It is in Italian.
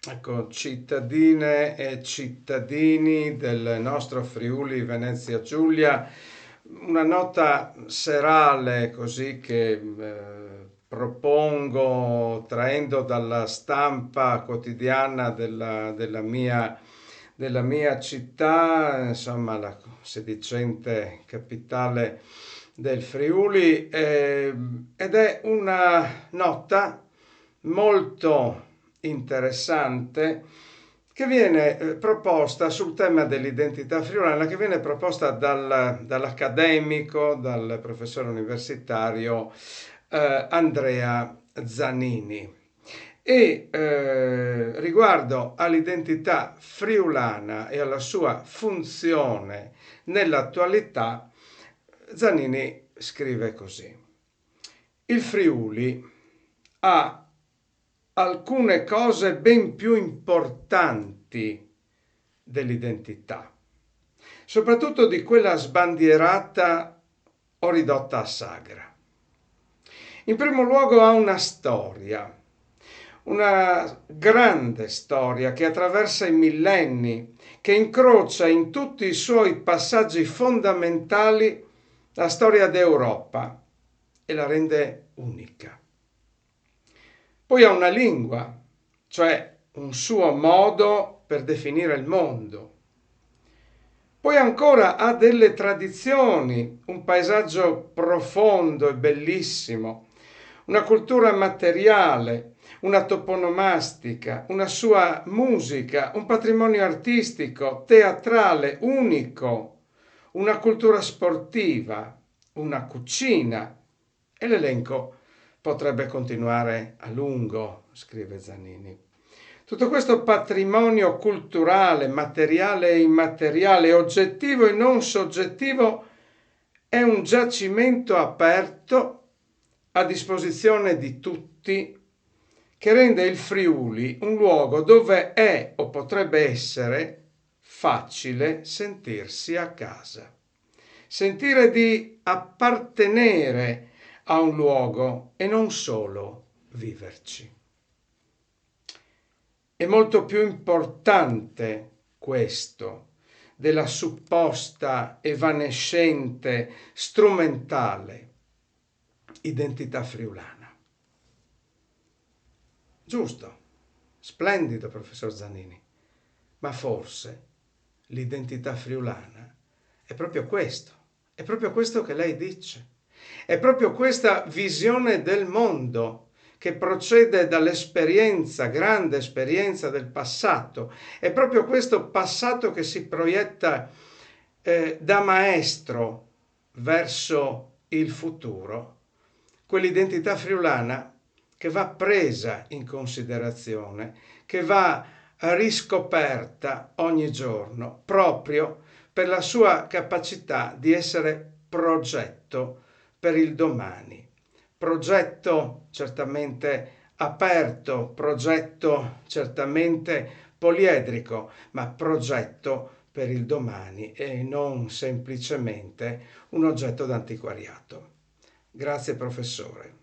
Ecco, cittadine e cittadini del nostro Friuli Venezia Giulia, una nota serale così che propongo traendo dalla stampa quotidiana della mia città, insomma la sedicente capitale del Friuli, ed è una nota molto interessante che viene proposta sul tema dell'identità friulana, che viene proposta dall'accademico, dal professore universitario Andrea Zanini. E riguardo all'identità friulana e alla sua funzione nell'attualità, Zanini scrive così: il Friuli ha alcune cose ben più importanti dell'identità, soprattutto di quella sbandierata o ridotta a sagra. In primo luogo ha una grande storia che attraversa i millenni, che incrocia in tutti i suoi passaggi fondamentali la storia d'Europa e la rende unica. Poi ha una lingua, cioè un suo modo per definire il mondo. Poi ancora ha delle tradizioni, un paesaggio profondo e bellissimo, una cultura materiale, una toponomastica, una sua musica, un patrimonio artistico, teatrale unico, una cultura sportiva, una cucina, e l'elenco potrebbe continuare a lungo, scrive Zanini. Tutto questo patrimonio culturale, materiale e immateriale, oggettivo e non soggettivo, è un giacimento aperto a disposizione di tutti, che rende il Friuli un luogo dove è o potrebbe essere facile sentirsi a casa, sentire di appartenere a un luogo e non solo viverci. È molto più importante questo della supposta, evanescente, strumentale identità friulana. Giusto, splendido, professor Zanini, ma forse l'identità friulana è proprio questo che lei dice, è proprio questa visione del mondo che procede dall'esperienza, grande esperienza del passato, è proprio questo passato che si proietta da maestro verso il futuro, quell'identità friulana che va presa in considerazione, che va riscoperta ogni giorno, proprio per la sua capacità di essere progetto per il domani. Progetto certamente aperto, progetto certamente poliedrico, ma progetto per il domani e non semplicemente un oggetto d'antiquariato. Grazie professore.